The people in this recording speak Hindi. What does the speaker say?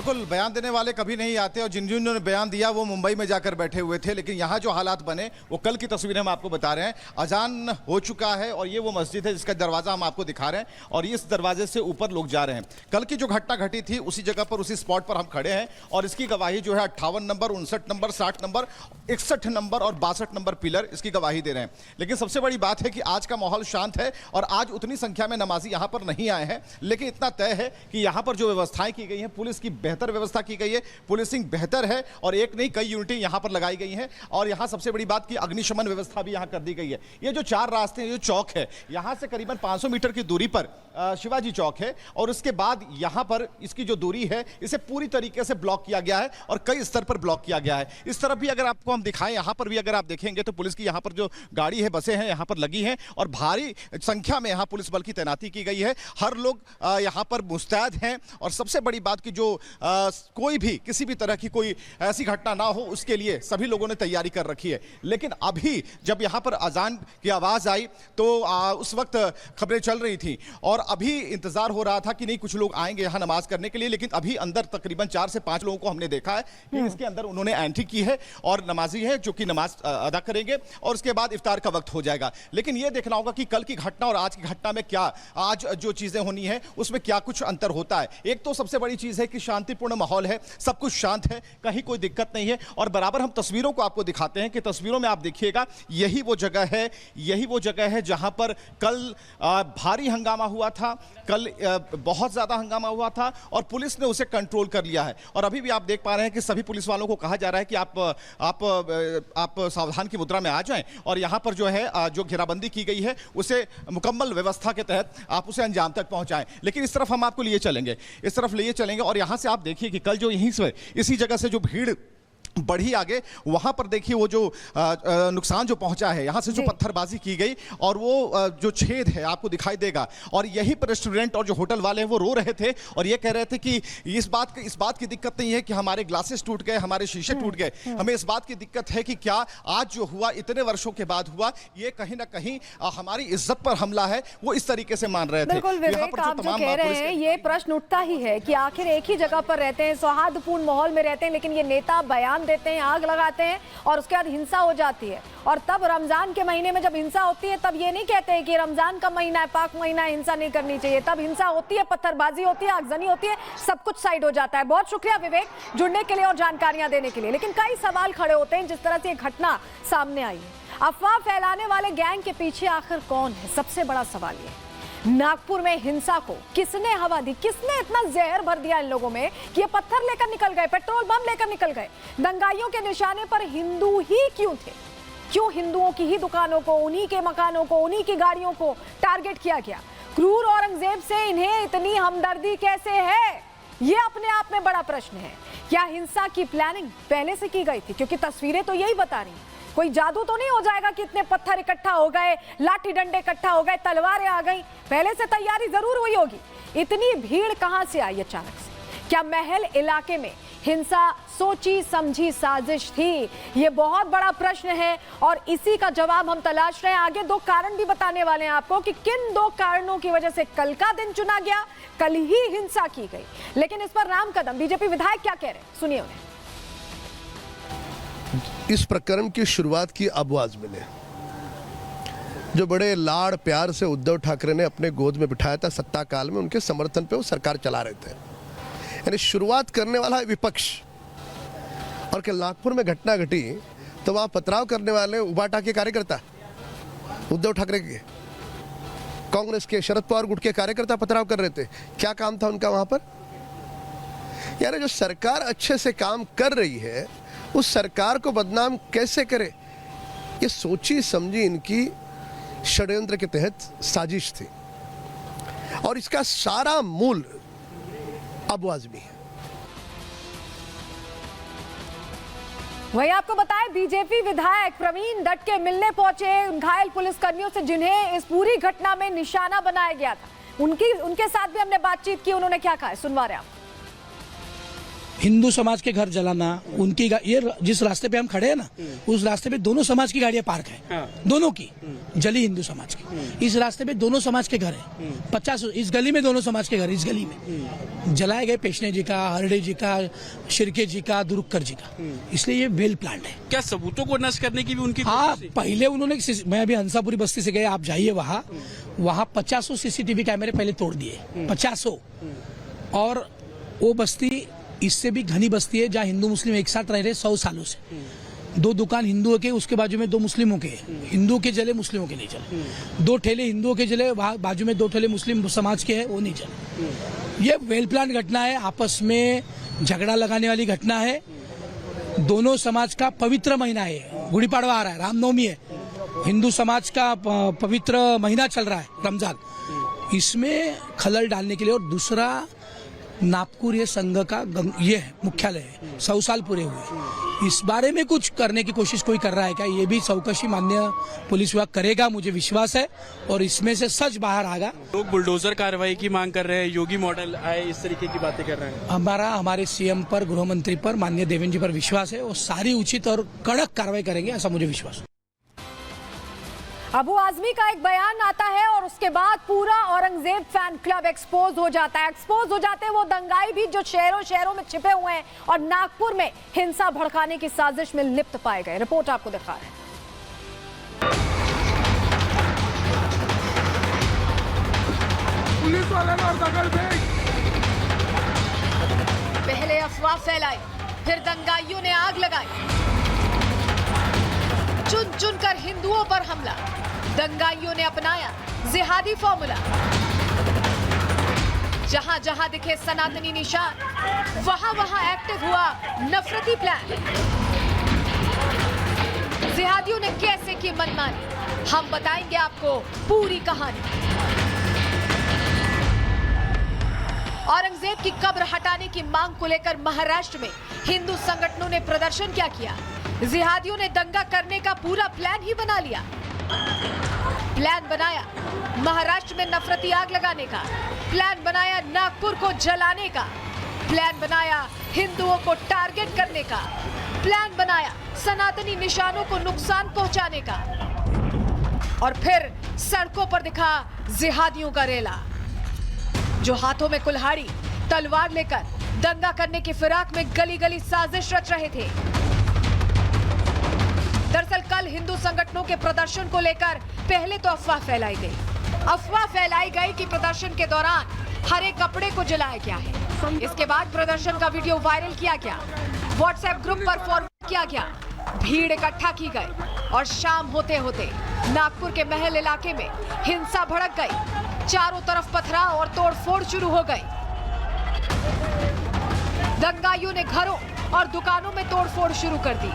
बिल्कुल, बयान देने वाले कभी नहीं आते और जिन जिन्होंने बयान दिया वो मुंबई में जाकर बैठे हुए थे, लेकिन यहाँ जो हालात बने वो कल की तस्वीरें हम आपको बता रहे हैं। अजान हो चुका है और ये वो मस्जिद है जिसका दरवाज़ा हम आपको दिखा रहे हैं और इस दरवाजे से ऊपर लोग जा रहे हैं। कल की जो घटना घटी थी उसी जगह पर, उसी स्पॉट पर हम खड़े हैं और इसकी गवाही जो है 58 नंबर, 59 नंबर, 60 नंबर, 61 नंबर और 62 नंबर पिलर इसकी गवाही दे रहे हैं। लेकिन सबसे बड़ी बात है कि आज का माहौल शांत है और आज उतनी संख्या में नमाजी यहाँ पर नहीं आए हैं, लेकिन इतना तय है कि यहाँ पर जो व्यवस्थाएं की गई हैं, पुलिस की बेहतर व्यवस्था की गई है, पुलिसिंग बेहतर है और एक नहीं कई यूनिटें यहाँ पर लगाई गई हैं और यहाँ सबसे बड़ी बात की अग्निशमन व्यवस्था भी यहाँ कर दी गई है। ये जो 4 रास्ते हैं, जो चौक है, यहाँ से करीबन 500 मीटर की दूरी पर शिवाजी चौक है और उसके बाद यहाँ पर इसकी जो दूरी है इसे पूरी तरीके से ब्लॉक किया गया है और कई स्तर पर ब्लॉक किया गया है। इस तरफ भी अगर आपको हम दिखाएं, यहाँ पर भी अगर आप देखेंगे तो पुलिस की यहाँ पर जो गाड़ी है, बसें हैं, यहाँ पर लगी हैं और भारी संख्या में यहाँ पुलिस बल की तैनाती की गई है। हर लोग यहाँ पर मुस्तैद हैं और सबसे बड़ी बात कि जो कोई भी किसी भी तरह की कोई ऐसी घटना ना हो उसके लिए सभी लोगों ने तैयारी कर रखी है। लेकिन अभी जब यहाँ पर अजान की आवाज़ आई तो उस वक्त खबरें चल रही थी और अभी इंतजार हो रहा था कि नहीं कुछ लोग आएंगे यहाँ नमाज करने के लिए, लेकिन अभी अंदर तकरीबन 4 से 5 लोगों को हमने देखा है कि इसके अंदर उन्होंने एंट्री की है और नमाजी है जो कि नमाज अदा करेंगे और उसके बाद इफ्तार का वक्त हो जाएगा। लेकिन यह देखना होगा कि कल की घटना और आज की घटना में क्या, आज जो चीजें होनी है उसमें क्या कुछ अंतर होता है। एक तो सबसे बड़ी चीज है कि शांतिपूर्ण माहौल है, सब कुछ शांत है, कहीं कोई दिक्कत नहीं है और बराबर हम तस्वीरों को आपको दिखाते हैं कि तस्वीरों में आप देखिएगा यही वो जगह है जहां पर कल भारी हंगामा हुआ था, कल बहुत ज्यादा हंगामा हुआ था और पुलिस ने उसे कंट्रोल कर लिया है। और अभी भी आप देख पा रहे हैं कि सभी पुलिस वालों को कहा जा रहा है कि आप सावधान की मुद्रा में आ जाएं और यहां पर जो है जो घेराबंदी की गई है उसे मुकम्मल व्यवस्था के तहत आप उसे अंजाम तक पहुंचाएं। लेकिन इस तरफ हम आपको लिए चलेंगे और यहां से आप देखिए कि कल जो यहीं से इसी जगह से जो भीड़ बढ़ी आगे, वहां पर देखिए वो जो नुकसान जो पहुंचा है, यहां से जो पत्थरबाजी की गई और वो जो छेद है आपको दिखाई देगा और यहीं पर रेस्टोरेंट और जो होटल वाले हैं वो रो रहे थे और ये कह रहे थे कि इस बात की दिक्कत नहीं है कि हमारे ग्लासेस टूट गए, हमारे शीशे टूट गए, हमें इस बात की दिक्कत है कि क्या आज जो हुआ इतने वर्षों के बाद हुआ, ये कहीं ना कहीं हमारी इज्जत पर हमला है, वो इस तरीके से मान रहे थे। बिल्कुल विवेक, आप जो कह रहे हैं ये प्रश्न उठता ही है कि आखिर एक ही जगह पर रहते हैं, सौहार्दपूर्ण माहौल में रहते हैं, लेकिन ये नेता बयान देते हैं, आग लगाते हैं और उसके बाद हिंसा हो जाती है। और तब रमजान के महीने में जब हिंसा होती है तब ये नहीं कहते हैं कि रमजान का महीना है, पाक महीना है, हिंसा नहीं करनी चाहिए। तब हिंसा होती है, पत्थरबाजी होती है, आगजनी होती है, सब कुछ साइड हो जाता है। बहुत शुक्रिया विवेक जुड़ने के लिए और जानकारियां देने के लिए। लेकिन कई सवाल खड़े होते हैं जिस तरह से ये घटना सामने आई है। अफवाह फैलाने वाले गैंग के पीछे आखिर कौन है, सबसे बड़ा सवाल ये। नागपुर में हिंसा को किसने हवा दी, किसने इतना जहर भर दिया इन लोगों में कि ये पत्थर लेकर निकल गए, पेट्रोल बम लेकर निकल गए। दंगाइयों के निशाने पर हिंदू ही क्यों थे? क्यों हिंदुओं की ही दुकानों को, उन्हीं के मकानों को, उन्हीं की गाड़ियों को टारगेट किया गया? क्रूर औरंगजेब से इन्हें इतनी हमदर्दी कैसे है, ये अपने आप में बड़ा प्रश्न है। क्या हिंसा की प्लानिंग पहले से की गई थी? क्योंकि तस्वीरें तो यही बता रही हैं। कोई जादू तो नहीं हो जाएगा कि इतने पत्थर इकट्ठा हो गए, लाठी डंडे इकट्ठा हो गए, तलवारें आ गई। पहले से तैयारी जरूर हुई होगी। इतनी भीड़ कहां से आई अचानक से? क्या महल इलाके में हिंसा सोची समझी साजिश थी? ये बहुत बड़ा प्रश्न है और इसी का जवाब हम तलाश रहे हैं। आगे 2 कारण भी बताने वाले हैं आपको कि किन 2 कारणों की वजह से कल का दिन चुना गया, कल ही हिंसा की गई। लेकिन इस पर राम कदम बीजेपी विधायक क्या कह रहे हैं, सुनिए उन्हें। इस प्रकरण की शुरुआत की अबू आजमी ने, जो बड़े लाड़ प्यार से उद्धव ठाकरे ने अपने गोद में बिठाया था सत्ता काल में, उनके समर्थन पे वो सरकार चला रहे थे। यानी शुरुआत करने वाला है विपक्ष। और कि नागपुर में घटना घटी तो वहां पथराव करने वाले उबाटा के कार्यकर्ता, उद्धव ठाकरे के, कांग्रेस के, शरद पवार गुट के कार्यकर्ता पथराव कर रहे थे। क्या काम था उनका वहां पर? यानी जो सरकार अच्छे से काम कर रही है उस सरकार को बदनाम कैसे करे, ये सोची समझी इनकी षड्यंत्र के तहत साजिश थी और इसका सारा मूल अबू आजमी है। वही आपको बताएं, बीजेपी विधायक प्रवीण दत्त के मिलने पहुंचे उन घायल पुलिसकर्मियों से जिन्हें इस पूरी घटना में निशाना बनाया गया था। उनके साथ भी हमने बातचीत की, उन्होंने क्या कहा है सुनवा रहे आप। हिंदू समाज के घर जलाना, उनकी ये जिस रास्ते पे हम खड़े हैं ना, उस रास्ते पे दोनों समाज की गाड़ियां पार्क है, दोनों की जली हिंदू समाज की। इस रास्ते पे दोनों समाज के घर है, 50 इस गली में दोनों समाज के घर, इस गली में जलाए गए पेशने जी का, हरडे जी का, शिरके जी का, दुरुक्कर जी का। इसलिए ये वेल प्लान्ड है। क्या सबूतों को नष्ट करने की भी उनकी हाँ, पहले उन्होंने, मैं अभी हंसापुरी बस्ती से गए, आप जाइए वहाँ 50 सीसीटीवी कैमरे पहले तोड़ दिए, 50। और वो बस्ती इससे भी घनी बस्ती है जहाँ हिंदू मुस्लिम एक साथ रह रहे 100 सालों से। 2 दुकान हिंदुओं के, उसके बाजू में 2 मुस्लिमों के, हिंदुओं के जले, मुस्लिमों के नहीं जले। 2 ठेले हिंदुओं के जले, बाजू में 2 ठेले मुस्लिम समाज के हैं, वो नहीं जले। ये वेल प्लान घटना है, आपस में झगड़ा लगाने वाली घटना है। दोनों समाज का पवित्र महीना है, गुड़ी पाड़वा आ रहा है, रामनवमी है, हिंदू समाज का पवित्र महीना चल रहा है रमजान, इसमें खलल डालने के लिए। और दूसरा, नागपुर ये संघ का ये है मुख्यालय है, 100 साल पूरे हुए, इस बारे में कुछ करने की कोशिश कोई कर रहा है क्या, ये भी चौकसी माननीय पुलिस विभाग करेगा, मुझे विश्वास है, और इसमें से सच बाहर आएगा। लोग बुलडोजर कार्रवाई की मांग कर रहे हैं, योगी मॉडल आए, इस तरीके की बातें कर रहे हैं। हमारे सीएम पर, गृह मंत्री पर, माननीय देवेंद्र जी पर विश्वास है, वो सारी उचित और कड़क कार्रवाई करेंगे, ऐसा मुझे विश्वास है। अबू आजमी का एक बयान आता है और उसके बाद पूरा औरंगजेब फैन क्लब एक्सपोज हो जाता है। एक्सपोज हो जाते हैं वो दंगाई भी जो शहरों में छिपे हुए हैं और नागपुर में हिंसा भड़काने की साजिश में लिप्त पाए गए। रिपोर्ट आपको दिखा रहे हैं। पुलिस वाले ने दखल फेंक, पहले अफवाह फैलाई, फिर दंगाइयों ने आग लगाई, चुन चुन कर हिंदुओं पर हमला। दंगाइयों ने अपनाया जिहादी फॉर्मूला। जहां जहां दिखे सनातनी निशान, वहां वहां एक्टिव हुआ नफरती प्लान। जिहादियों ने कैसे की मनमानी, हम बताएंगे आपको पूरी कहानी। औरंगजेब की कब्र हटाने की मांग को लेकर महाराष्ट्र में हिंदू संगठनों ने प्रदर्शन क्या किया। जिहादियों ने दंगा करने का पूरा प्लान ही बना लिया। प्लान बनाया महाराष्ट्र में नफरती आग लगाने का, प्लान बनाया नागपुर को जलाने का, प्लान बनाया हिंदुओं को टारगेट करने का, प्लान बनाया सनातनी निशानों को नुकसान पहुंचाने का, और फिर सड़कों पर दिखा जिहादियों का रेला जो हाथों में कुल्हाड़ी, तलवार लेकर दंगा करने की फिराक में गली गली साजिश रच रहे थे। दरअसल कल हिंदू संगठनों के प्रदर्शन को लेकर पहले तो अफवाह फैलाई गई। अफवाह फैलाई गई कि प्रदर्शन के दौरान हरे कपड़े को जलाया गया है। इसके बाद प्रदर्शन का वीडियो वायरल किया गया, व्हाट्सएप ग्रुप पर फॉरवर्ड किया गया, भीड़ इकट्ठा की गई और शाम होते होते नागपुर के महल इलाके में हिंसा भड़क गई। चारों तरफ पथराव और तोड़फोड़ शुरू हो गई। दंगाइयों ने घरों और दुकानों में तोड़फोड़ शुरू कर दी।